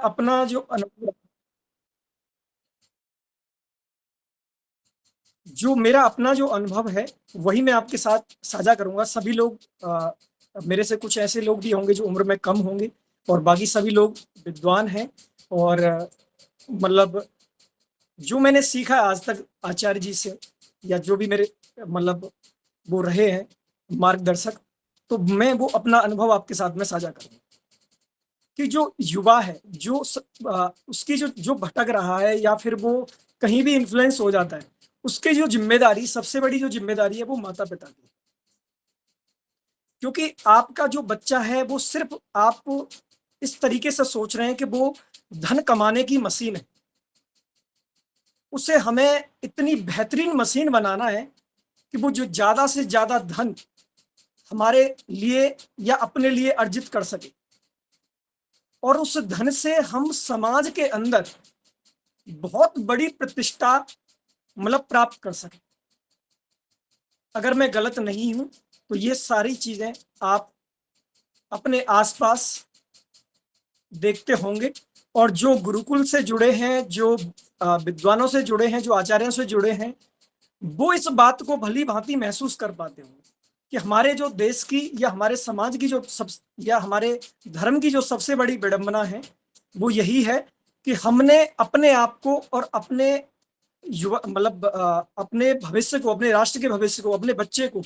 अपना जो अनुभव, जो मेरा अपना जो अनुभव है वही मैं आपके साथ साझा करूंगा। सभी लोग मेरे से कुछ ऐसे लोग भी होंगे जो उम्र में कम होंगे, और बाकी सभी लोग विद्वान हैं। और मतलब जो मैंने सीखा आज तक आचार्य जी से, या जो भी मेरे मतलब वो रहे हैं मार्गदर्शक, तो मैं वो अपना अनुभव आपके साथ में साझा करूंगा। कि जो युवा है, जो उसकी जो जो भटक रहा है या फिर वो कहीं भी इन्फ्लुएंस हो जाता है, उसकी जो जिम्मेदारी, सबसे बड़ी जो जिम्मेदारी है वो माता पिता की। क्योंकि आपका जो बच्चा है वो सिर्फ, आप इस तरीके से सोच रहे हैं कि वो धन कमाने की मशीन है, उसे हमें इतनी बेहतरीन मशीन बनाना है कि वो जो ज्यादा से ज्यादा धन हमारे लिए या अपने लिए अर्जित कर सके, और उस धन से हम समाज के अंदर बहुत बड़ी प्रतिष्ठा मतलब प्राप्त कर सके। अगर मैं गलत नहीं हूं तो ये सारी चीजें आप अपने आसपास देखते होंगे। और जो गुरुकुल से जुड़े हैं, जो विद्वानों से जुड़े हैं, जो आचार्यों से जुड़े हैं, वो इस बात को भली भांति महसूस कर पाते होंगे कि हमारे जो देश की या हमारे समाज की जो सब, या हमारे धर्म की जो सबसे बड़ी विडंबना है वो यही है कि हमने अपने आप को और अपने युवा मतलब अपने भविष्य को, अपने राष्ट्र के भविष्य को, अपने बच्चे को,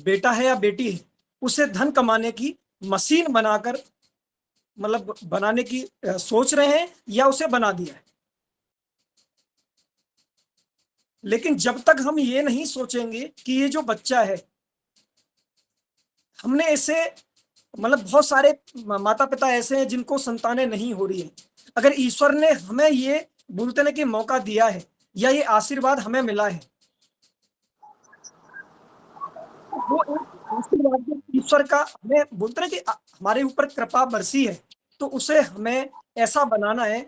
बेटा है या बेटी है, उसे धन कमाने की मशीन बनाकर मतलब बनाने की सोच रहे हैं या उसे बना दिया है। लेकिन जब तक हम ये नहीं सोचेंगे कि ये जो बच्चा है, हमने इसे मतलब बहुत सारे माता पिता ऐसे हैं जिनको संतानें नहीं हो रही है, अगर ईश्वर ने हमें ये बोलते ना कि मौका दिया है या ये आशीर्वाद हमें मिला है, वो एक आशीर्वाद जो ईश्वर का हमें बोलते ना कि हमारे ऊपर कृपा बरसी है, तो उसे हमें ऐसा बनाना है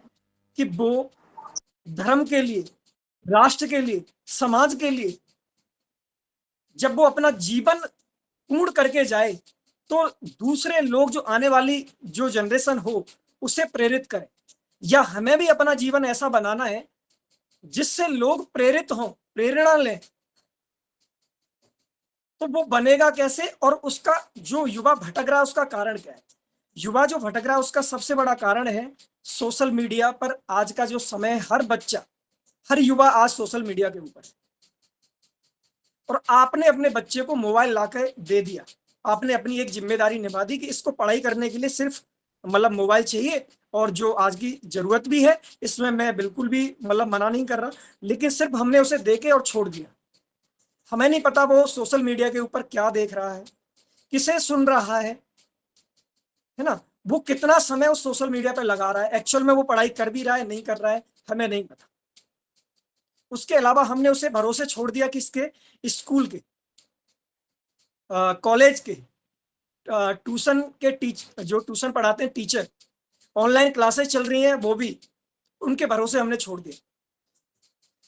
कि वो धर्म के लिए, राष्ट्र के लिए, समाज के लिए जब वो अपना जीवन पूर्ण करके जाए, तो दूसरे लोग, जो आने वाली जो जनरेशन हो, उसे प्रेरित करें। या हमें भी अपना जीवन ऐसा बनाना है जिससे लोग प्रेरित हों, प्रेरणा लें। तो वो बनेगा कैसे, और उसका जो युवा भटक रहा है उसका कारण क्या है? युवा जो भटक रहा है उसका सबसे बड़ा कारण है सोशल मीडिया पर आज का जो समय है। हर बच्चा, हर युवा आज सोशल मीडिया के ऊपर है, और आपने अपने बच्चे को मोबाइल लाकर दे दिया। आपने अपनी एक जिम्मेदारी निभा दी कि इसको पढ़ाई करने के लिए सिर्फ मतलब मोबाइल चाहिए, और जो आज की जरूरत भी है, इसमें मैं बिल्कुल भी मतलब मना नहीं कर रहा, लेकिन सिर्फ हमने उसे देके और छोड़ दिया। हमें नहीं पता वो सोशल मीडिया के ऊपर क्या देख रहा है, किसे सुन रहा है ना, वो कितना समय उस सोशल मीडिया पर लगा रहा है, एक्चुअल में वो पढ़ाई कर भी रहा है नहीं कर रहा है, हमें नहीं पता। उसके अलावा हमने उसे भरोसे छोड़ दिया किसके? स्कूल के, कॉलेज के, ट्यूशन के जो ट्यूशन पढ़ाते हैं टीचर, ऑनलाइन क्लासेस चल रही हैं वो भी, उनके भरोसे हमने छोड़ दिया।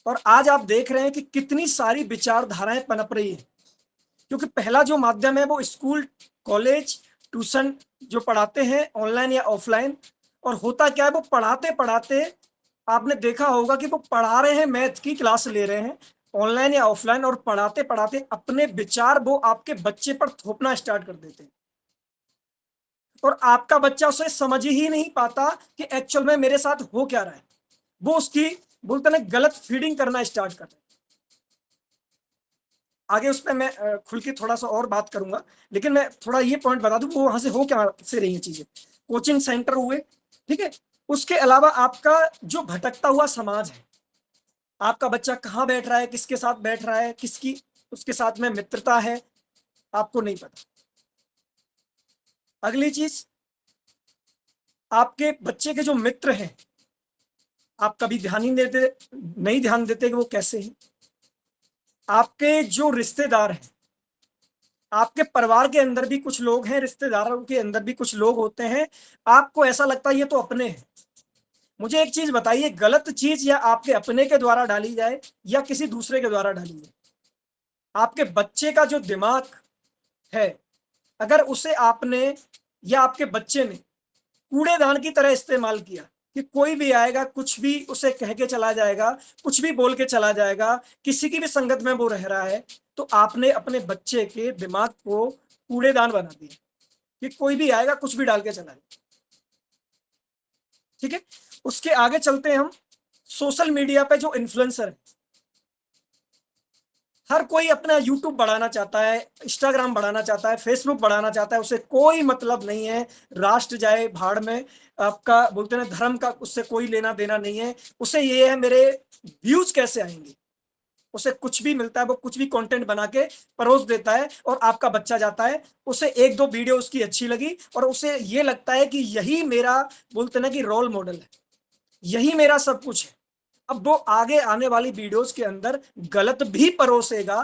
और आज आप देख रहे हैं कि कितनी सारी विचारधाराएं पनप रही है, क्योंकि पहला जो माध्यम है वो स्कूल, कॉलेज, ट्यूशन जो पढ़ाते हैं ऑनलाइन या ऑफलाइन। और होता क्या है, वो पढ़ाते पढ़ाते आपने देखा होगा कि वो पढ़ा रहे हैं, मैथ की क्लास ले रहे हैं ऑनलाइन या ऑफलाइन, और पढ़ाते पढ़ाते अपने विचार वो आपके बच्चे पर थोपना स्टार्ट कर देते हैं। और आपका बच्चा उसे समझ ही नहीं पाता कि एक्चुअल में मेरे साथ हो क्या रहा है। वो उसकी बोलते ना गलत फीडिंग करना स्टार्ट कर रहे हैं। आगे उस पर मैं खुल के थोड़ा सा और बात करूंगा, लेकिन मैं थोड़ा ये पॉइंट बता दूं वो वहां से हो क्या से रही है चीजें। कोचिंग सेंटर हुए, ठीक है। उसके अलावा आपका जो भटकता हुआ समाज है, आपका बच्चा कहाँ बैठ रहा है, किसके साथ बैठ रहा है, किसकी उसके साथ में मित्रता है, आपको नहीं पता। अगली चीज, आपके बच्चे के जो मित्र हैं, आप कभी ध्यान ही देते, नहीं ध्यान देते कि वो कैसे हैं। आपके जो रिश्तेदार हैं, आपके परिवार के अंदर भी कुछ लोग हैं, रिश्तेदारों के अंदर भी कुछ लोग होते हैं, आपको ऐसा लगता है ये तो अपने हैं। मुझे एक चीज बताइए, गलत चीज या आपके अपने के द्वारा डाली जाए या किसी दूसरे के द्वारा डाली जाए, आपके बच्चे का जो दिमाग है, अगर उसे आपने या आपके बच्चे ने कूड़ेदान की तरह इस्तेमाल किया कि कोई भी आएगा, कुछ भी उसे कह के चला जाएगा, कुछ भी बोल के चला जाएगा, किसी की भी संगत में वो रह रहा है। तो आपने अपने बच्चे के दिमाग को कूड़ेदान बना दिया कि कोई भी आएगा, कुछ भी डाल के चला जाएगा। ठीक है, उसके आगे चलते हैं हम। सोशल मीडिया पे जो इन्फ्लुएंसर है, हर कोई अपना यूट्यूब बढ़ाना चाहता है, इंस्टाग्राम बढ़ाना चाहता है, फेसबुक बढ़ाना चाहता है, उसे कोई मतलब नहीं है राष्ट्र जाए भाड़ में, आपका बोलते हैं धर्म का उससे कोई लेना देना नहीं है। उसे ये है मेरे व्यूज कैसे आएंगे, उसे कुछ भी मिलता है, वो कुछ भी कंटेंट बना के परोस देता है। और आपका बच्चा जाता है, उसे एक दो वीडियो उसकी अच्छी लगी और उसे ये लगता है कि यही मेरा बोलते ना कि रोल मॉडल है, यही मेरा सब कुछ है। अब वो आगे आने वाली वीडियोस के अंदर गलत भी परोसेगा,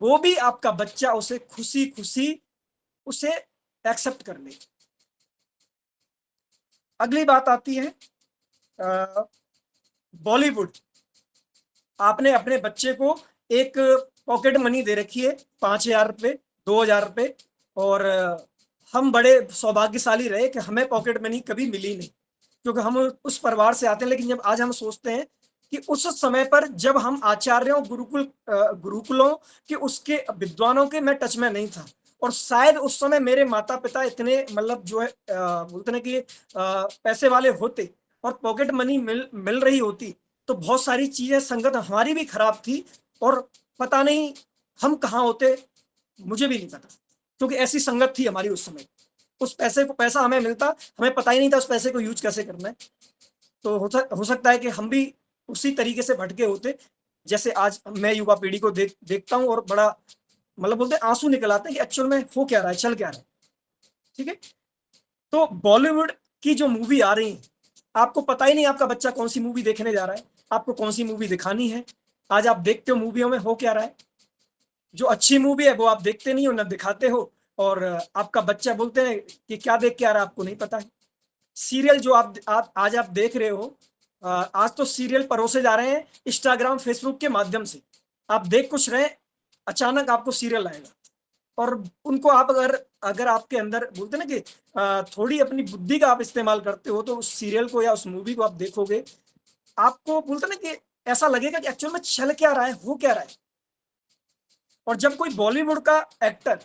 वो भी आपका बच्चा उसे खुशी खुशी उसे एक्सेप्ट कर ले। अगली बात आती है बॉलीवुड। आपने अपने बच्चे को एक पॉकेट मनी दे रखी है, 5,000 रुपये, 2,000 रुपये, और हम बड़े सौभाग्यशाली रहे कि हमें पॉकेट मनी कभी मिली नहीं, क्योंकि हम उस परिवार से आते हैं। लेकिन जब आज हम सोचते हैं कि उस समय पर जब हम आचार्यों गुरुकुलों के उसके विद्वानों के मैं टच में नहीं था, और शायद उस समय मेरे माता पिता इतने मतलब जो है बोलते ना कि पैसे वाले होते और पॉकेट मनी मिल रही होती, तो बहुत सारी चीजें संगत हमारी भी खराब थी, और पता नहीं हम कहाँ होते, मुझे भी नहीं पता, क्योंकि ऐसी संगत थी हमारी उस समय। उस पैसे को पैसा हमें मिलता, हमें पता ही नहीं था उस पैसे को यूज कैसे करना है। तो हो सकता है कि हम भी उसी तरीके से भटके होते, जैसे आज मैं युवा पीढ़ी को देखता हूँ, और बड़ा मतलब बोलते हैं आंसू निकल आते हैं कि एक्चुअल में हो क्या रहा है, चल क्या रहा है। ठीक है, तो बॉलीवुड की जो मूवी आ रही है, आपको पता ही नहीं आपका बच्चा कौन सी मूवी देखने जा रहा है, आपको कौन सी मूवी दिखानी है। आज आप देखते हो मूवियों में हो क्या रहा है, जो अच्छी मूवी है वो आप देखते नहीं हो, ना दिखाते हो, और आपका बच्चा बोलते हैं कि क्या देख के आ रहा है, आपको नहीं पता है। सीरियल जो आप आज आप देख रहे हो, आज तो सीरियल परोसे जा रहे हैं इंस्टाग्राम फेसबुक के माध्यम से। आप देख कुछ रहे, अचानक आपको सीरियल आएगा, और उनको आप अगर अगर आपके अंदर बोलते ना कि थोड़ी अपनी बुद्धि का आप इस्तेमाल करते हो, तो उस सीरियल को या उस मूवी को आप देखोगे, आपको बोलते ना कि ऐसा लगेगा कि एक्चुअल में चल क्या रहा है, हो क्या रहा है। और जब कोई बॉलीवुड का एक्टर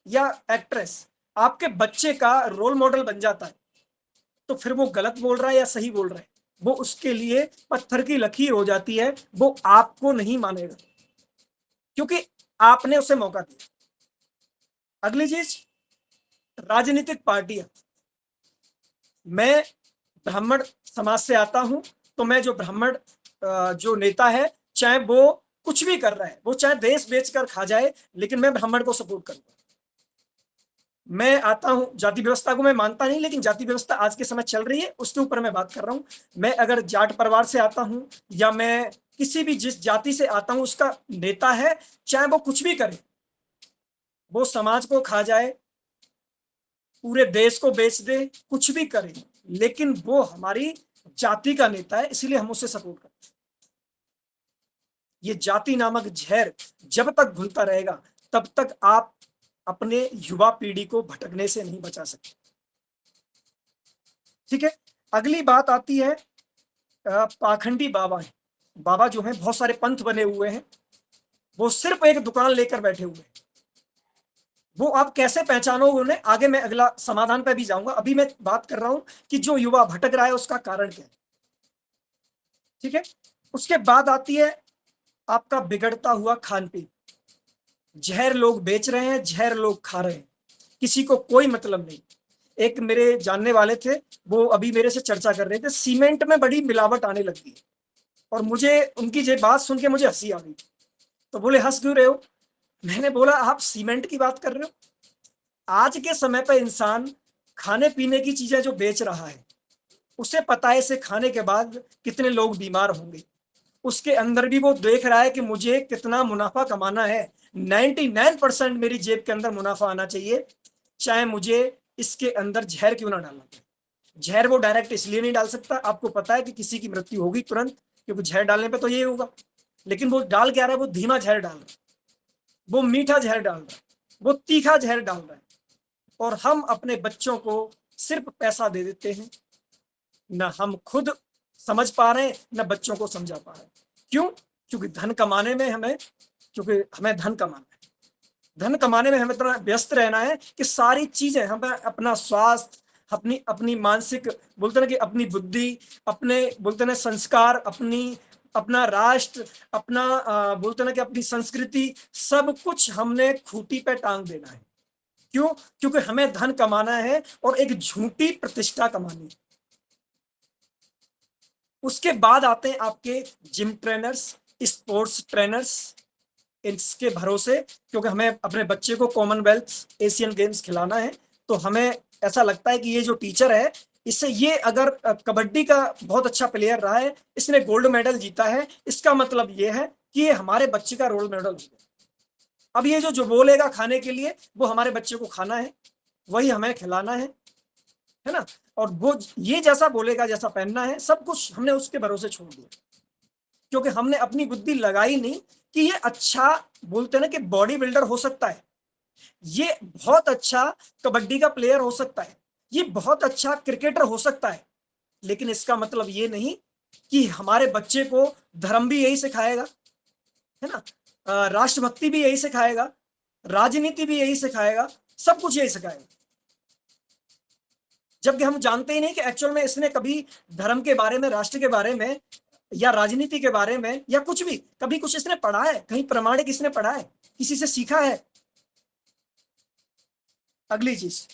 या एक्ट्रेस आपके बच्चे का रोल मॉडल बन जाता है, तो फिर वो गलत बोल रहा है या सही बोल रहा है, वो उसके लिए पत्थर की लकीर हो जाती है, वो आपको नहीं मानेगा, क्योंकि आपने उसे मौका दिया। अगली चीज, राजनीतिक पार्टियां। मैं ब्राह्मण समाज से आता हूं, तो मैं जो ब्राह्मण जो नेता है, चाहे वो कुछ भी कर रहा है, वो चाहे देश बेचकर खा जाए, लेकिन मैं ब्राह्मण को सपोर्ट करूंगा। मैं आता हूं, जाति व्यवस्था को मैं मानता नहीं, लेकिन जाति व्यवस्था आज के समय चल रही है, उसके ऊपर मैं बात कर रहा हूं। मैं अगर जाट परिवार से आता हूं, या मैं किसी भी जिस जाति से आता हूं, उसका नेता है, चाहे वो कुछ भी करे, वो समाज को खा जाए, पूरे देश को बेच दे, कुछ भी करे, लेकिन वो हमारी जाति का नेता है, इसलिए हम उसे सपोर्ट करते हैं। ये जाति नामक जहर जब तक घुलता रहेगा, तब तक आप अपने युवा पीढ़ी को भटकने से नहीं बचा सकते। ठीक है, अगली बात आती है पाखंडी बाबा है। बाबा जो है, बहुत सारे पंथ बने हुए हैं, वो सिर्फ एक दुकान लेकर बैठे हुए हैं। वो आप कैसे पहचानोगे उन्हें, आगे मैं अगला समाधान पर भी जाऊंगा। अभी मैं बात कर रहा हूं कि जो युवा भटक रहा है उसका कारण क्या है। ठीक है, उसके बाद आती है आपका बिगड़ता हुआ खान पीन। जहर लोग बेच रहे हैं, जहर लोग खा रहे हैं, किसी को कोई मतलब नहीं। एक मेरे जानने वाले थे, वो अभी मेरे से चर्चा कर रहे थे, सीमेंट में बड़ी मिलावट आने लगी, और मुझे उनकी ये बात सुन के मुझे हंसी आ गई। तो बोले हंस क्यों रहे हो, मैंने बोला आप सीमेंट की बात कर रहे हो। आज के समय पर इंसान खाने पीने की चीजें जो बेच रहा है, उसे पता है इसे खाने के बाद कितने लोग बीमार होंगे, उसके अंदर भी वो देख रहा है कि मुझे कितना मुनाफा कमाना है। 99% मेरी जेब के अंदर मुनाफा आना चाहिए, चाहे मुझे इसके अंदर जहर क्यों ना डालना पड़े। जहर वो डायरेक्ट इसलिए नहीं डाल सकता, आपको पता है कि किसी की मृत्यु होगी तुरंत, क्योंकि जहर डालने पे तो ये होगा। लेकिन वो डाल क्या रहा है, वो धीमा जहर डाल रहा है, वो मीठा जहर डाल रहा है, वो तीखा जहर डाल रहा है। और हम अपने बच्चों को सिर्फ पैसा दे देते हैं, ना हम खुद समझ पा रहे हैं, ना बच्चों को समझा पा रहे हैं। क्यों? क्योंकि धन कमाने में हमें क्योंकि हमें धन कमाना है, धन कमाने में हमें इतना व्यस्त रहना है कि सारी चीजें हमें, अपना स्वास्थ्य, अपनी अपनी मानसिक, बोलते ना कि अपनी बुद्धि, अपने बोलते ना संस्कार, अपना राष्ट्र, अपना बोलते ना कि अपनी संस्कृति, सब कुछ हमने खूंटी पे टांग देना है। क्यों? क्योंकि हमें धन कमाना है और एक झूठी प्रतिष्ठा कमानी है। उसके बाद आते हैं आपके जिम ट्रेनर्स, स्पोर्ट्स ट्रेनर्स, इसके भरोसे, क्योंकि हमें अपने बच्चे को कॉमनवेल्थ एशियन गेम्स खिलाना है, तो हमें ऐसा लगता है कि ये जो टीचर है, इससे ये अगर कबड्डी का बहुत अच्छा प्लेयर रहा है, इसने गोल्ड मेडल जीता है, इसका मतलब ये है कि ये हमारे बच्चे का रोल मॉडल हो गया। अब ये जो बोलेगा खाने के लिए, वो हमारे बच्चे को खाना है, वही हमें खिलाना है ना। और वो ये जैसा बोलेगा, जैसा पहनना है, सब कुछ हमने उसके भरोसे छोड़ दिया, क्योंकि हमने अपनी बुद्धि लगाई नहीं कि ये अच्छा, बोलते ना कि बॉडी बिल्डर हो सकता है, ये बहुत अच्छा कबड्डी का प्लेयर हो सकता है, ये बहुत अच्छा क्रिकेटर हो सकता है, लेकिन इसका मतलब ये नहीं कि हमारे बच्चे को धर्म भी यही सिखाएगा, है ना, राष्ट्रभक्ति भी यही सिखाएगा, राजनीति भी यही सिखाएगा, सब कुछ यही सिखाएगा, जबकि हम जानते ही नहीं कि एक्चुअल में इसने कभी धर्म के बारे में, राष्ट्र के बारे में, या राजनीति के बारे में, या कुछ भी कभी कुछ इसने पढ़ा है, कहीं प्रमाणिक इसने पढ़ा है, किसी से सीखा है। अगली चीज,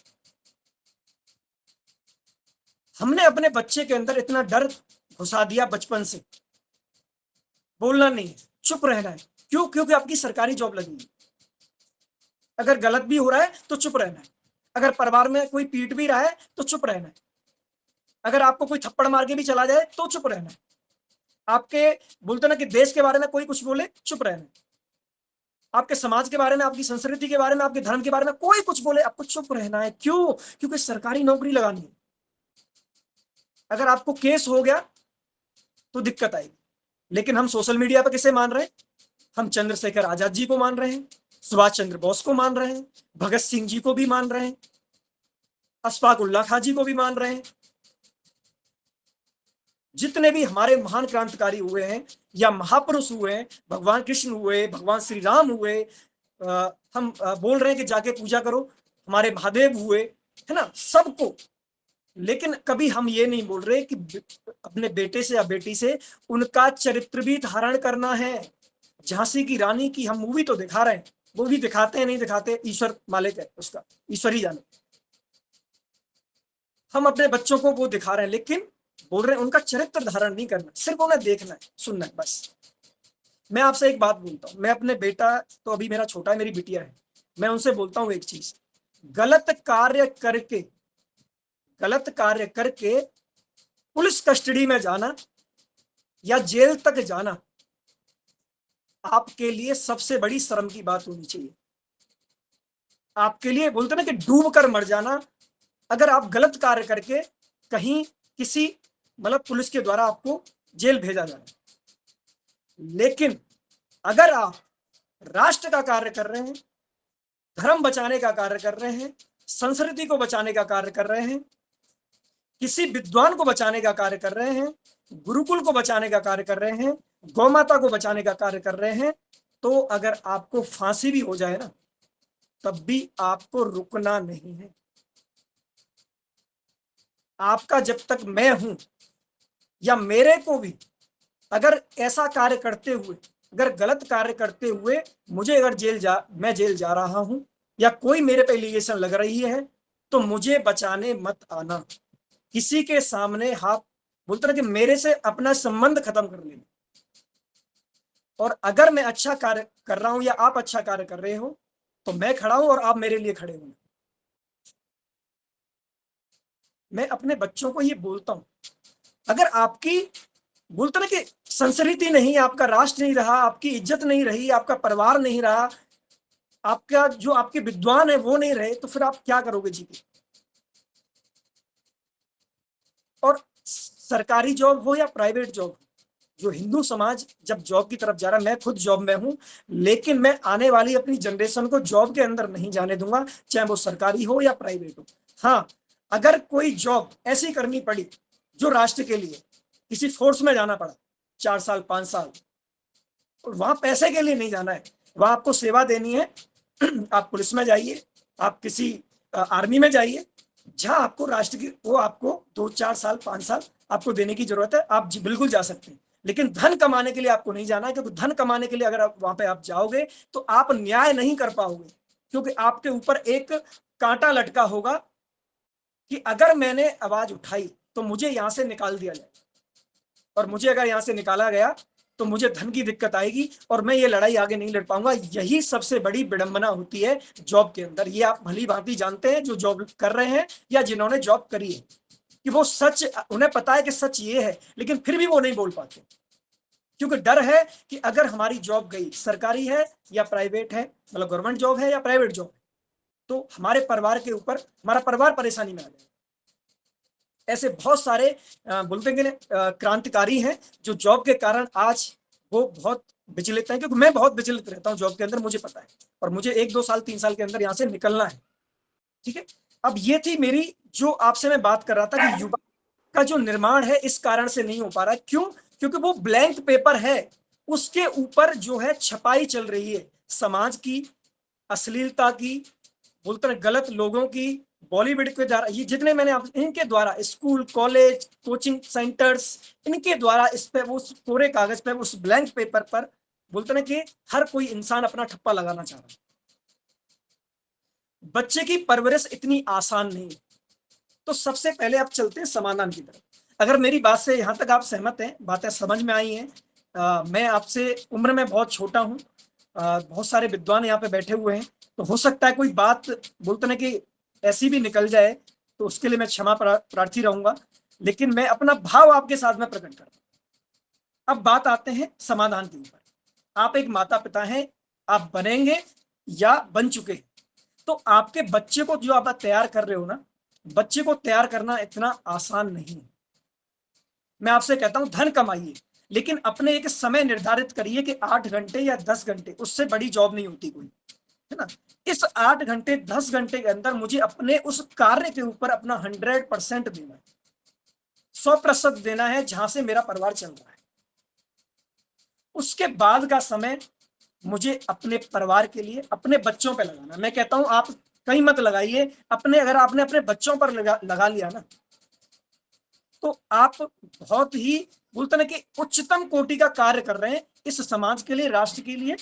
हमने अपने बच्चे के अंदर इतना डर घुसा दिया बचपन से, बोलना नहीं है, चुप रहना है। क्यों? क्योंकि आपकी सरकारी जॉब लगी है, अगर गलत भी हो रहा है तो चुप रहना है, अगर परिवार में कोई पीट भी रहा है तो चुप रहना है, अगर आपको कोई थप्पड़ मार के भी चला जाए तो चुप रहना है, आपके बोलते ना कि देश के बारे में कोई कुछ बोले, चुप रहना है, आपके समाज के बारे में, आपकी संस्कृति के बारे में, आपके धर्म के बारे में कोई कुछ बोले, आपको चुप रहना है। क्यों? क्योंकि सरकारी नौकरी लगानी है, अगर आपको केस हो गया तो दिक्कत आएगी। लेकिन हम सोशल मीडिया पर किसे मान रहे हैं? हम चंद्रशेखर आजाद जी को मान रहे हैं, सुभाष चंद्र बोस को मान रहे हैं, भगत सिंह जी को भी मान रहे हैं, अशफाक उल्लाह खां जी को भी मान रहे हैं, जितने भी हमारे महान क्रांतिकारी हुए हैं या महापुरुष हुए हैं, भगवान कृष्ण हुए, भगवान श्री राम हुए, हम बोल रहे हैं कि जाके पूजा करो, हमारे महादेव हुए, है ना, सबको। लेकिन कभी हम ये नहीं बोल रहे कि अपने बेटे से या बेटी से उनका चरित्र भी धारण करना है। झांसी की रानी की हम मूवी तो दिखा रहे हैं, वो भी दिखाते हैं, नहीं दिखाते, ईश्वर मालिक है उसका, ईश्वर ही जाने। हम अपने बच्चों को वो दिखा रहे हैं, लेकिन बोल रहे हैं उनका चरित्र धारण नहीं करना, सिर्फ उन्हें देखना है, सुनना है, बस। मैं आपसे एक बात बोलता हूं, मैं अपने बेटा, तो अभी मेरा छोटा है, मेरी बिटिया है, मैं उनसे बोलता हूं एक चीज, गलत कार्य करके, गलत कार्य करके पुलिस कस्टडी में जाना या जेल तक जाना आपके लिए सबसे बड़ी शर्म की बात होनी चाहिए। आपके लिए, बोलते ना कि डूब कर मर जाना, अगर आप गलत कार्य करके कहीं किसी, मतलब पुलिस के द्वारा आपको जेल भेजा जाए। लेकिन अगर आप राष्ट्र का कार्य कर रहे हैं, धर्म बचाने का कार्य कर रहे हैं, संस्कृति को बचाने का कार्य कर रहे हैं, किसी विद्वान को बचाने का कार्य कर रहे हैं, गुरुकुल को बचाने का कार्य कर रहे हैं, गौ माता को बचाने का कार्य कर रहे हैं, तो अगर आपको फांसी भी हो जाए ना, तब भी आपको रुकना नहीं है। आपका जब तक मैं हूं, या मेरे को भी अगर ऐसा कार्य करते हुए, अगर गलत कार्य करते हुए मुझे अगर मैं जेल जा रहा हूं, या कोई मेरे पे एलिगेशन लग रही है, तो मुझे बचाने मत आना, किसी के सामने हाथ, बोलते ना कि मेरे से अपना संबंध खत्म कर लेना। और अगर मैं अच्छा कार्य कर रहा हूं या आप अच्छा कार्य कर रहे हो, तो मैं खड़ा हूं और आप मेरे लिए खड़े हो। मैं अपने बच्चों को ये बोलता हूं, अगर आपकी, बोलते ना कि संस्कृति नहीं, आपका राष्ट्र नहीं रहा, आपकी इज्जत नहीं रही, आपका परिवार नहीं रहा, आपका जो आपके विद्वान है वो नहीं रहे, तो फिर आप क्या करोगे जी के? और सरकारी जॉब हो या प्राइवेट जॉब, जो हिंदू समाज जब जॉब की तरफ जा रहा है, मैं खुद जॉब में हूं, लेकिन मैं आने वाली अपनी जनरेशन को जॉब के अंदर नहीं जाने दूंगा, चाहे वो सरकारी हो या प्राइवेट हो। हाँ, अगर कोई जॉब ऐसी करनी पड़ी जो राष्ट्र के लिए, किसी फोर्स में जाना पड़ा 4 साल 5 साल, और वहां पैसे के लिए नहीं जाना है, वहां आपको सेवा देनी है, आप पुलिस में जाइए, आप किसी आर्मी में जाइए, जहां आपको राष्ट्र की, वो आपको 2 4 साल 5 साल आपको देने की जरूरत है, आप बिल्कुल जा सकते हैं। लेकिन धन कमाने के लिए आपको नहीं जाना है, क्योंकि धन कमाने के लिए अगर आप वहां पे आप जाओगे तो आप न्याय नहीं कर पाओगे, क्योंकि आपके ऊपर एक कांटा लटका होगा कि अगर मैंने आवाज उठाई तो मुझे यहां से निकाल दिया जाए, और मुझे अगर यहां से निकाला गया तो मुझे धन की दिक्कत आएगी और मैं ये लड़ाई आगे नहीं लड़ पाऊंगा। यही सबसे बड़ी विडंबना होती है जॉब के अंदर। ये आप भली भांति जानते हैं जो जॉब कर रहे हैं या जिन्होंने जॉब करी है, कि वो सच, उन्हें पता है कि सच ये है, लेकिन फिर भी वो नहीं बोल पाते, क्योंकि डर है कि अगर हमारी जॉब गई, सरकारी है या प्राइवेट है, मतलब गवर्नमेंट जॉब है या प्राइवेट जॉब, तो हमारे परिवार के ऊपर, हमारा परिवार परेशानी में आ जाए। ऐसे बहुत सारे बोलते हैं क्रांतिकारी हैं जो जॉब के कारण आज वो बहुत विचलित हैं, क्योंकि मैं बहुत विचलित रहता हूं जॉब के अंदर, मुझे पता है, और मुझे 1 2 साल 3 साल के अंदर यहां से निकलना है। ठीक है। अब ये थी मेरी, जो आपसे मैं बात कर रहा था कि युवा का जो निर्माण है इस कारण से नहीं हो पा रहा है। क्यों? क्योंकि वो ब्लैंक पेपर है, उसके ऊपर जो है छपाई चल रही है समाज की, अश्लीलता की, बोलते हैं गलत लोगों की, बॉलीवुड के द्वारा, ये जितने मैंने इनके द्वारा, स्कूल कॉलेज कोचिंग सेंटर्स, इनके द्वारा इस पे, उस कोरे कागज पे, उस ब्लैंक पेपर पर, बोलते हैं कि हर कोई इंसान अपना ठप्पा लगाना चाह रहा है। बच्चे की परवरिश इतनी आसान नहीं है। तो सबसे पहले आप चलते हैं समाधान की तरफ। अगर मेरी बात से यहां तक आप सहमत हैं, बातें समझ में आई हैं, मैं आपसे उम्र में बहुत छोटा हूं, बहुत सारे विद्वान यहाँ पे बैठे हुए हैं, तो हो सकता है कोई बात, बोलते ना कि ऐसी भी निकल जाए, तो उसके लिए मैं क्षमा प्रार्थी रहूंगा, लेकिन मैं अपना भाव आपके साथ में प्रकट करता हूं। अब बात आते हैं समाधान के ऊपर। आप एक माता पिता हैं, आप बनेंगे या बन चुके हैं, तो आपके बच्चे को जो आप तैयार कर रहे हो ना, बच्चे को तैयार करना इतना आसान नहीं है। मैं आपसे कहता हूं धन कमाइए, लेकिन अपने एक समय निर्धारित करिए कि 8 घंटे या 10 घंटे, उससे बड़ी जॉब नहीं होती कोई, है ना। इस 8 घंटे 10 घंटे के अंदर मुझे अपने उस कार्य के ऊपर अपना 100% देना है, 100% देना है, जहां से मेरा परिवार चल रहा है। उसके बाद का समय मुझे अपने परिवार के लिए, अपने बच्चों पे लगाना। मैं कहता हूं आप कहीं मत लगाइए अपने, अगर आपने अपने बच्चों पर लगा लिया ना, तो आप बहुत ही, बोलते ना कि उच्चतम कोटि का कार्य कर रहे हैं इस समाज के लिए, राष्ट्र के लिए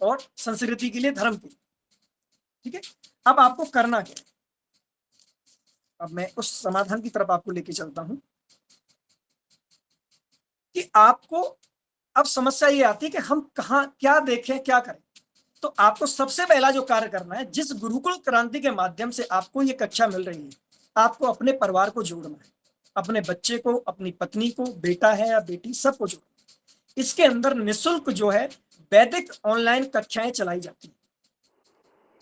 और संस्कृति के लिए, धर्म के लिए। ठीक है। अब आपको करना क्या है, अब मैं उस समाधान की तरफ आपको लेके चलता हूं कि आपको, अब समस्या ये आती है कि हम कहां क्या देखें, क्या करें। तो आपको सबसे पहला जो कार्य करना है, जिस गुरुकुल क्रांति के माध्यम से आपको ये कक्षा मिल रही है, आपको अपने परिवार को जोड़ना है, अपने बच्चे को, अपनी पत्नी को, बेटा है या बेटी, सबको जोड़ना। इसके अंदर निःशुल्क जो है वैदिक ऑनलाइन कक्षाएं चलाई जाती है,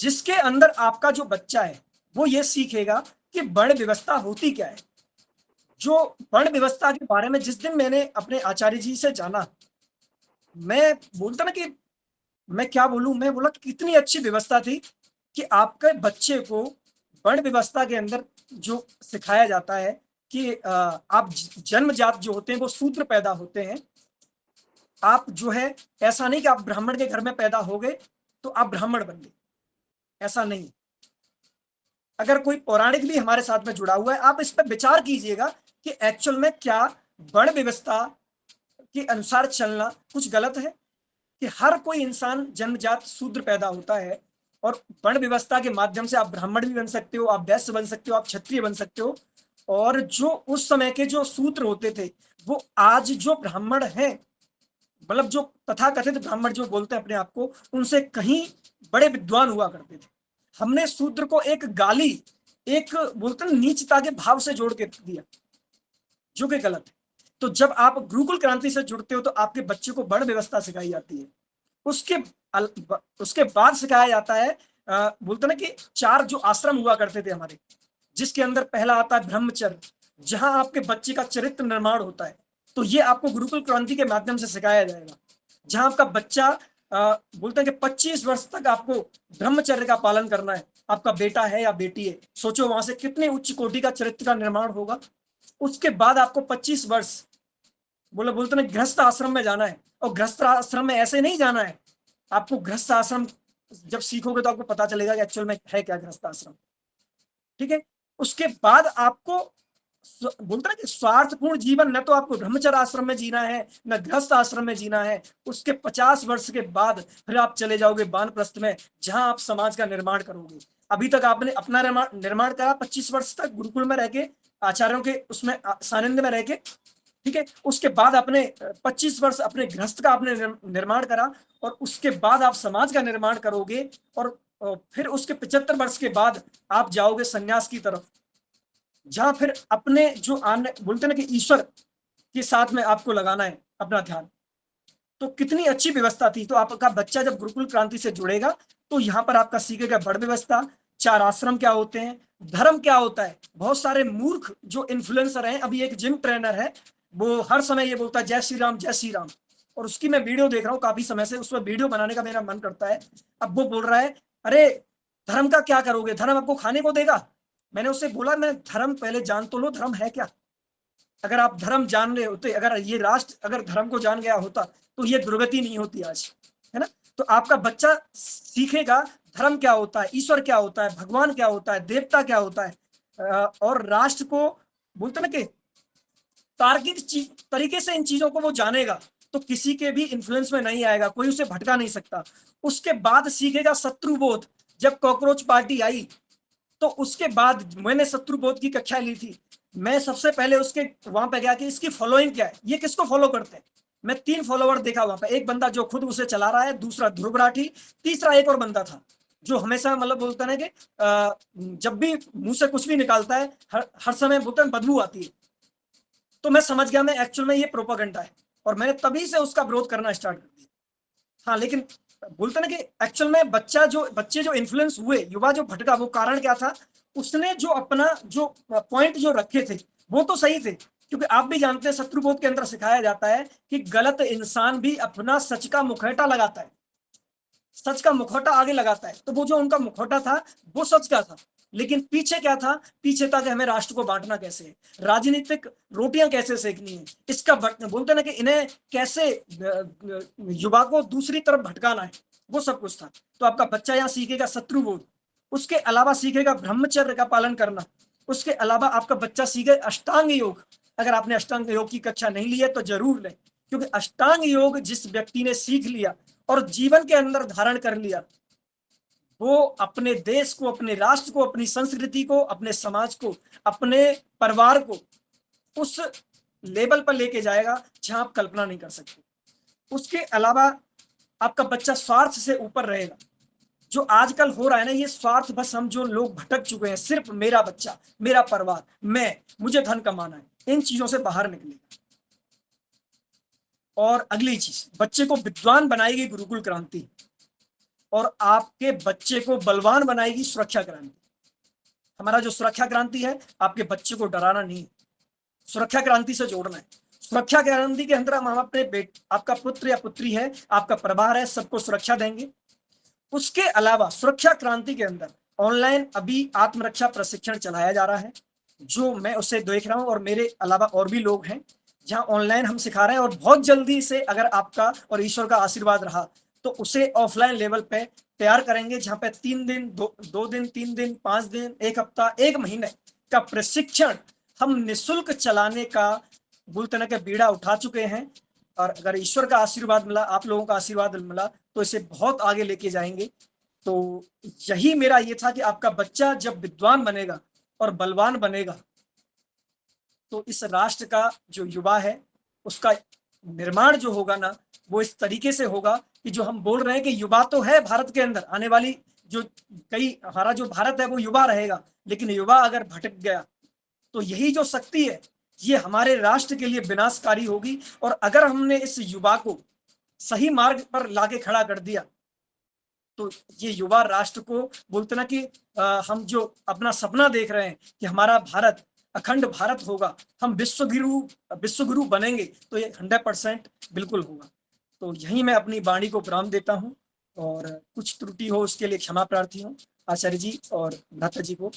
जिसके अंदर आपका जो बच्चा है वो ये सीखेगा कि वर्ण व्यवस्था होती क्या है। जो वर्ण व्यवस्था के बारे में जिस दिन मैंने अपने आचार्य जी से जाना, मैं बोलता ना कि, मैं क्या बोलूं, मैं बोला कि कितनी अच्छी व्यवस्था थी कि आपके बच्चे को वर्ण व्यवस्था के अंदर जो सिखाया जाता है कि आप जन्मजात जो होते हैं वो शूद्र पैदा होते हैं। आप जो है, ऐसा नहीं कि आप ब्राह्मण के घर में पैदा हो गए तो आप ब्राह्मण बन गए, ऐसा नहीं। अगर कोई पौराणिक भी हमारे साथ में जुड़ा हुआ है, आप इस पर विचार कीजिएगा कि एक्चुअल में क्या वर्ण व्यवस्था के अनुसार चलना कुछ गलत है, कि हर कोई इंसान जन्मजात शूद्र पैदा होता है, और वर्ण व्यवस्था के माध्यम से आप ब्राह्मण भी बन सकते हो, आप वैश्य बन सकते हो, आप क्षत्रिय बन सकते हो। और जो उस समय के जो सूत्र होते थे, वो आज जो ब्राह्मण हैं, मतलब जो तथाकथित ब्राह्मण जो बोलते हैं अपने आप को, उनसे कहीं बड़े विद्वान हुआ करते थे। हमने शूद्र को एक गाली, एक बोलते हैं नीचता के भाव से जोड़ के दिया, जो कि गलत है। तो जब आप गुरुकुल क्रांति से जुड़ते हो तो आपके बच्चे को वर्ण व्यवस्था सिखाई जाती है। उसके उसके बाद सिखाया जाता है, बोलते ना कि 4 जो आश्रम हुआ करते थे हमारे, जिसके अंदर पहला आता है ब्रह्मचर्य, जहां आपके बच्चे का चरित्र निर्माण होता है। तो ये आपको गुरुकुल क्रांति के माध्यम से सिखाया जाएगा, जहां आपका बच्चा बोलते हैं कि 25 वर्ष तक आपको ब्रह्मचर्य का पालन करना है। आपका बेटा है या बेटी है, सोचो वहां से कितने उच्च कोटि का चरित्र का निर्माण होगा। उसके बाद आपको 25 वर्ष बोलते ना गृहस्थ आश्रम में जाना है, और गृहस्थ आश्रम में ऐसे नहीं जाना है। आपको गृहस्थ आश्रम जब सीखोगे तो आपको पता चलेगा कि एक्चुअल में है क्या गृहस्थ आश्रम। ठीक है, उसके बाद आपको बोलते ना कि स्वार्थपूर्ण जीवन न तो आपको ब्रह्मचर्य आश्रम में जीना है न गृहस्थ आश्रम में जीना है। उसके 50 वर्ष के बाद फिर आप चले जाओगे वानप्रस्थ में, जहां आप समाज का निर्माण करोगे। अभी तक आपने अपना निर्माण करा 25 वर्ष तक गुरुकुल में रह के, आचार्यों के उसमें सानिध्य में रह के। ठीक है, उसके बाद अपने 25 वर्ष अपने गृहस्थ का आपने निर्माण करा, और उसके बाद आप समाज का निर्माण करोगे, और फिर उसके 75 वर्ष के बाद आप जाओगे संन्यास की तरफ, जहां फिर अपने जो आने बोलते ना कि ईश्वर के साथ में आपको लगाना है अपना ध्यान। तो कितनी अच्छी व्यवस्था थी। तो आपका बच्चा जब गुरुकुल क्रांति से जुड़ेगा तो यहाँ पर आपका सीखेगा बड़ व्यवस्था, 4 आश्रम क्या होते हैं, धर्म क्या होता है। बहुत सारे मूर्ख जो इन्फ्लुएंसर हैं, अभी एक जिम ट्रेनर है, वो हर समय ये बोलता है जय श्री राम जय श्री राम, और उसकी मैं वीडियो देख रहा हूँ काफी समय से, उस पर वीडियो बनाने का मेरा मन करता है। अब वो बोल रहा है अरे धर्म का क्या करोगे, धर्म आपको खाने को देगा। मैंने उससे बोला मैं धर्म पहले जान तो लो, धर्म है क्या। अगर आप धर्म जान रहे होते, अगर ये राष्ट्र अगर धर्म को जान गया होता तो ये दुर्गति नहीं होती आज, है ना। तो आपका बच्चा सीखेगा धर्म क्या होता है, ईश्वर क्या होता है, भगवान क्या होता है, देवता क्या होता है, और राष्ट्र को बोलते ना कि तार्किक तरीके से इन चीजों को वो जानेगा, तो किसी के भी इन्फ्लुएंस में नहीं आएगा, कोई उसे भटका नहीं सकता। उसके बाद सीखेगा शत्रुबोध। जब कॉकरोच पार्टी आई तो उसके बाद मैंने शत्रुबोध की कक्षा ली थी। मैं सबसे पहले उसके वहां पे गया कि इसकी फॉलोइंग क्या है, ये किसको फॉलो करते हैं। मैं 3 फॉलोवर देखा वहां पे, एक बंदा जो खुद उसे चला रहा है, दूसरा ध्रुव राठी, तीसरा एक और बंदा था जो हमेशा मतलब बोलता है कि जब भी मुंह से कुछ भी निकालता है हर समय बोलते हैं बदबू आती है। तो मैं समझ गया मैं एक्चुअल में ये प्रोपागेंडा है, और मैंने तभी से उसका विरोध करना स्टार्ट कर दिया। हाँ, लेकिन बोलते ना कि एक्चुअल में बच्चे जो इन्फ्लुएंस हुए, युवा जो भटका, वो कारण क्या था। उसने जो अपना जो पॉइंट जो रखे थे वो तो सही थे, क्योंकि आप भी जानते हैं शत्रुबोध के अंदर सिखाया जाता है कि गलत इंसान भी अपना सच का मुखौटा लगाता है, सच का मुखौटा आगे लगाता है। तो वो जो उनका मुखौटा था वो सच का था, लेकिन पीछे क्या था, पीछे था कि हमें राष्ट्र को बांटना कैसे है, राजनीतिक रोटियां कैसे सेकनी है, इसका बोलते ना कि इन्हें कैसे युवा को दूसरी तरफ भटकाना है, वो सब कुछ था। तो आपका बच्चा यहाँ सीखेगा शत्रुबोध, उसके अलावा सीखेगा ब्रह्मचर्य का पालन करना, उसके अलावा आपका बच्चा सीखे अष्टांग योग। अगर आपने अष्टांग योग की कक्षा नहीं ली है तो जरूर लें, क्योंकि अष्टांग योग जिस व्यक्ति ने सीख लिया और जीवन के अंदर धारण कर लिया, वो अपने देश को, अपने राष्ट्र को, अपनी संस्कृति को, अपने समाज को, अपने परिवार को उस लेवल पर लेके जाएगा जहां आप कल्पना नहीं कर सकते। उसके अलावा आपका बच्चा स्वार्थ से ऊपर रहेगा। जो आजकल हो रहा है ना, ये स्वार्थ बस, हम जो लोग भटक चुके हैं, सिर्फ मेरा बच्चा, मेरा परिवार, मुझे धन कमाना है, इन चीजों से बाहर निकलेगा। और अगली चीज, बच्चे को विद्वान बनाएगी गुरुकुल क्रांति, और आपके बच्चे को बलवान बनाएगी सुरक्षा क्रांति। हमारा जो सुरक्षा क्रांति है, आपके बच्चे को डराना नहीं, सुरक्षा क्रांति से जोड़ना है। सुरक्षा क्रांति के अंदर हम अपने आपका पुत्र या पुत्री है, आपका परिवार है, सबको सुरक्षा देंगे। उसके अलावा सुरक्षा क्रांति के अंदर ऑनलाइन अभी आत्मरक्षा प्रशिक्षण चलाया जा रहा है, जो मैं उसे देख रहा हूं, और मेरे अलावा और भी लोग हैं जहां ऑनलाइन हम सिखा रहे हैं। और बहुत जल्दी से अगर आपका और ईश्वर का आशीर्वाद रहा तो उसे ऑफलाइन लेवल पे तैयार करेंगे, जहां पे 3 दिन, 2 दिन, 3 दिन, 5 दिन, 1 हफ्ता, 1 महीने का प्रशिक्षण हम निःशुल्क चलाने का बोलते ना कि बीड़ा उठा चुके हैं। और अगर ईश्वर का आशीर्वाद मिला, आप लोगों का आशीर्वाद मिला, तो इसे बहुत आगे लेके जाएंगे। तो यही मेरा ये था कि आपका बच्चा जब विद्वान बनेगा और बलवान बनेगा, तो इस राष्ट्र का जो युवा है उसका निर्माण जो होगा ना, वो इस तरीके से होगा कि जो हम बोल रहे हैं कि युवा तो है भारत के अंदर, आने वाली जो हमारा जो भारत है वो युवा रहेगा, लेकिन युवा अगर भटक गया तो यही जो शक्ति है ये हमारे राष्ट्र के लिए विनाशकारी होगी। और अगर हमने इस युवा को सही मार्ग पर लाके खड़ा कर दिया तो ये युवा राष्ट्र को बोलते ना कि हम जो अपना सपना देख रहे हैं कि हमारा भारत अखंड भारत होगा, हम विश्वगुरु बनेंगे, तो ये 100% बिल्कुल होगा। तो यही मैं अपनी वाणी को विराम देता हूँ, और कुछ त्रुटि हो उसके लिए क्षमा प्रार्थी हूँ। आचार्य जी और भ्राता जी को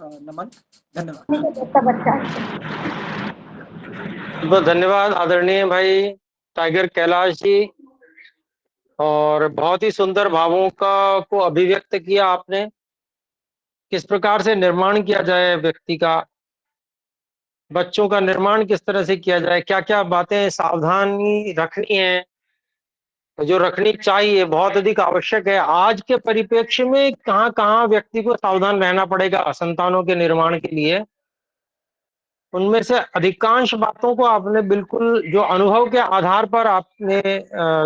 नमन, धन्यवाद। बहुत धन्यवाद आदरणीय भाई टाइगर कैलाश जी, और बहुत ही सुंदर भावों का को अभिव्यक्त किया आपने। किस प्रकार से निर्माण किया जाए व्यक्ति का, बच्चों का निर्माण किस तरह से किया जाए, क्या क्या बातें सावधानी रखनी है, जो रखनी चाहिए, बहुत अधिक आवश्यक है। आज के परिप्रेक्ष्य में कहाँ कहाँ व्यक्ति को सावधान रहना पड़ेगा संतानों के निर्माण के लिए, उनमें से अधिकांश बातों को आपने बिल्कुल जो अनुभव के आधार पर आपने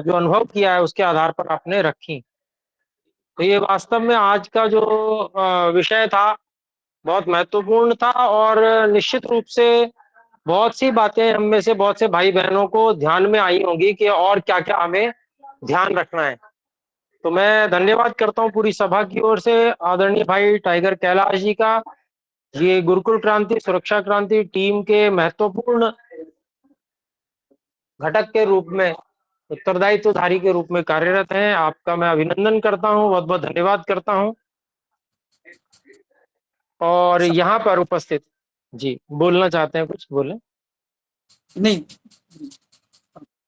जो अनुभव किया है उसके आधार पर आपने रखी। तो ये वास्तव में आज का जो विषय था बहुत महत्वपूर्ण था, और निश्चित रूप से बहुत सी बातें हम में से बहुत से भाई बहनों को ध्यान में आई होंगी कि और क्या क्या हमें ध्यान रखना है। तो मैं धन्यवाद करता हूँ पूरी सभा की ओर से आदरणीय भाई टाइगर कैलाश जी का। ये गुरुकुल क्रांति सुरक्षा क्रांति टीम के महत्वपूर्ण घटक के रूप में, उत्तरदायित्वधारी के रूप में कार्यरत हैं। आपका मैं अभिनंदन करता हूँ, बहुत बहुत धन्यवाद करता हूँ। और यहाँ पर उपस्थित जी बोलना चाहते हैं, कुछ बोले? नहीं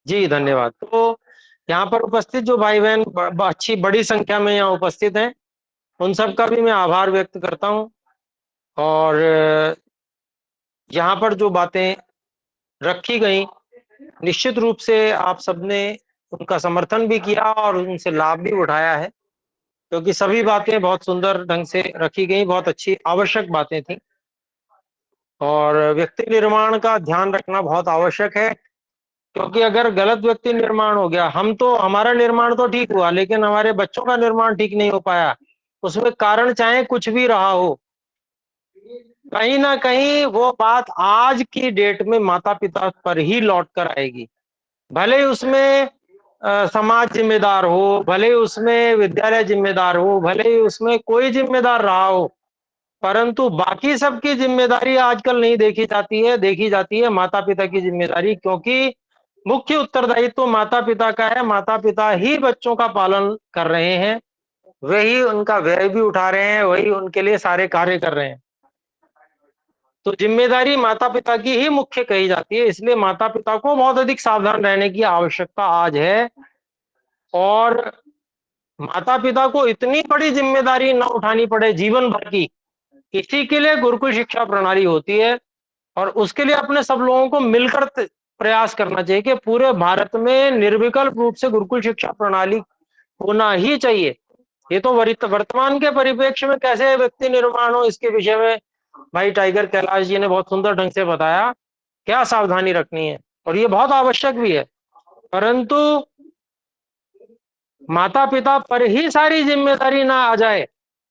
जी धन्यवाद। तो यहाँ पर उपस्थित जो भाई बहन अच्छी बड़ी संख्या में यहाँ उपस्थित हैं, उन सब का भी मैं आभार व्यक्त करता हूँ। और यहाँ पर जो बातें रखी गई निश्चित रूप से आप सबने उनका समर्थन भी किया और उनसे लाभ भी उठाया है, क्योंकि सभी बातें बहुत सुंदर ढंग से रखी गई, बहुत अच्छी आवश्यक बातें थी। और व्यक्ति निर्माण का ध्यान रखना बहुत आवश्यक है, क्योंकि अगर गलत व्यक्ति निर्माण हो गया, हम तो हमारा निर्माण तो ठीक हुआ लेकिन हमारे बच्चों का निर्माण ठीक नहीं हो पाया, उसमें कारण चाहे कुछ भी रहा हो, कहीं ना कहीं वो बात आज की डेट में माता पिता पर ही लौट कर आएगी। भले ही उसमें समाज जिम्मेदार हो, भले ही उसमें विद्यालय जिम्मेदार हो, भले ही उसमें कोई जिम्मेदार रहा हो, परंतु बाकी सबकी जिम्मेदारी आजकल नहीं देखी जाती है, देखी जाती है माता पिता की जिम्मेदारी, क्योंकि मुख्य उत्तरदायित्व तो माता पिता का है। माता पिता ही बच्चों का पालन कर रहे हैं, वही उनका व्यय भी उठा रहे हैं, वही उनके लिए सारे कार्य कर रहे हैं। तो जिम्मेदारी माता पिता की ही मुख्य कही जाती है, इसलिए माता पिता को बहुत अधिक सावधान रहने की आवश्यकता आज है। और माता पिता को इतनी बड़ी जिम्मेदारी न उठानी पड़े जीवन भर की, इसी के लिए गुरुकुल शिक्षा प्रणाली होती है। और उसके लिए अपने सब लोगों को मिलकर प्रयास करना चाहिए कि पूरे भारत में निर्विकल्प रूप से गुरुकुल शिक्षा प्रणाली होना ही चाहिए। ये तो वर्तमान के परिप्रेक्ष्य में कैसे व्यक्ति निर्माण हो, इसके विषय में भाई टाइगर कैलाश जी ने बहुत सुंदर ढंग से बताया क्या सावधानी रखनी है, और ये बहुत आवश्यक भी है। परंतु माता पिता पर ही सारी जिम्मेदारी ना आ जाए।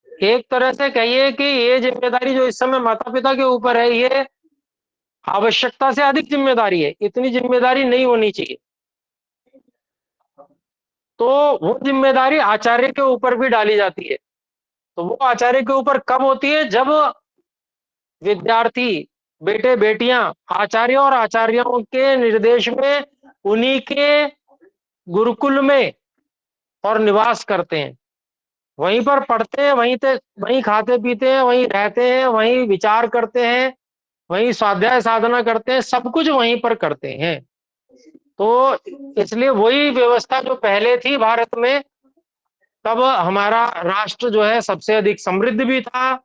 एक तरह से कहिए कि ये जिम्मेदारी जो इस समय माता पिता के ऊपर है, ये आवश्यकता से अधिक जिम्मेदारी है, इतनी जिम्मेदारी नहीं होनी चाहिए। तो वो जिम्मेदारी आचार्य के ऊपर भी डाली जाती है। तो वो आचार्य के ऊपर कब होती है? जब विद्यार्थी बेटे बेटियां आचार्य और आचार्यों के निर्देश में उन्हीं के गुरुकुल में और निवास करते हैं, वहीं पर पढ़ते हैं, वहीं खाते पीते हैं, वहीं रहते हैं, वहीं विचार करते हैं, वहीं स्वाध्याय साधना करते हैं, सब कुछ वहीं पर करते हैं। तो इसलिए वही व्यवस्था जो पहले थी भारत में, तब हमारा राष्ट्र जो है सबसे अधिक समृद्ध भी था,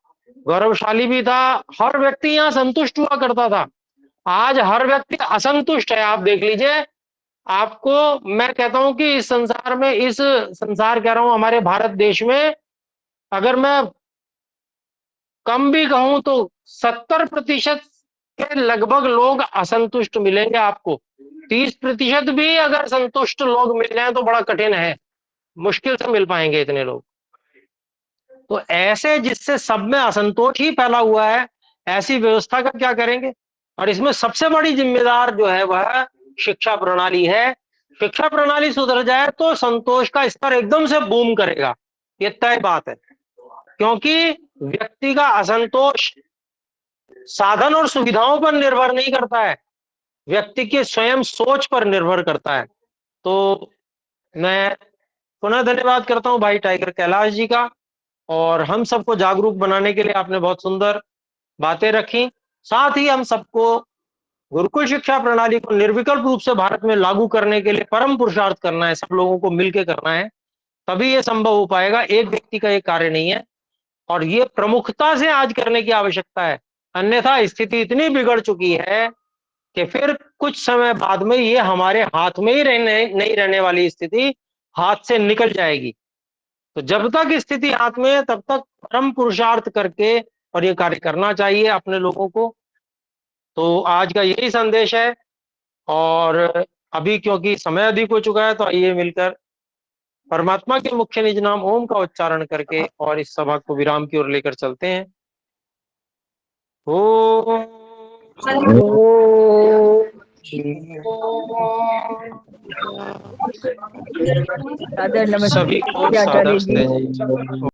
गौरवशाली भी था, हर व्यक्ति यहाँ संतुष्ट हुआ करता था। आज हर व्यक्ति असंतुष्ट है। आप देख लीजिए, आपको मैं कहता हूं कि इस संसार में, इस संसार कह रहा हूं हमारे भारत देश में, अगर मैं कम भी कहूं तो 70% के लगभग लोग असंतुष्ट मिलेंगे आपको। 30% भी अगर संतुष्ट लोग मिल जाए तो बड़ा कठिन है, मुश्किल से मिल पाएंगे इतने लोग। तो ऐसे जिससे सब में असंतोष ही फैला हुआ है, ऐसी व्यवस्था का क्या करेंगे? और इसमें सबसे बड़ी जिम्मेदार जो है वह शिक्षा प्रणाली है। शिक्षा प्रणाली सुधर जाए तो संतोष का स्तर एकदम से बूम करेगा, ये तय बात है। क्योंकि व्यक्ति का असंतोष साधन और सुविधाओं पर निर्भर नहीं करता है, व्यक्ति की स्वयं सोच पर निर्भर करता है। तो मैं पुनः धन्यवाद करता हूं भाई टाइगर कैलाश जी का, और हम सबको जागरूक बनाने के लिए आपने बहुत सुंदर बातें रखी। साथ ही हम सबको गुरुकुल शिक्षा प्रणाली को निर्विकल्प रूप से भारत में लागू करने के लिए परम पुरुषार्थ करना है, सब लोगों को मिलकर करना है, तभी ये संभव हो पाएगा। एक व्यक्ति का ये कार्य नहीं है और ये प्रमुखता से आज करने की आवश्यकता है, अन्यथा स्थिति इतनी बिगड़ चुकी है कि फिर कुछ समय बाद में ये हमारे हाथ में ही नहीं रहने वाली स्थिति हाथ से निकल जाएगी। तो जब तक स्थिति हाथ में है तब तक परम पुरुषार्थ करके और ये कार्य करना चाहिए अपने लोगों को। तो आज का यही संदेश है। और अभी क्योंकि समय अधिक हो चुका है तो आइए मिलकर परमात्मा के मुख्य निज नाम ओम का उच्चारण करके और इस सभा को विराम की ओर लेकर चलते हैं। ओम सादर सभी को नमस्कार सादर आचार्य जी।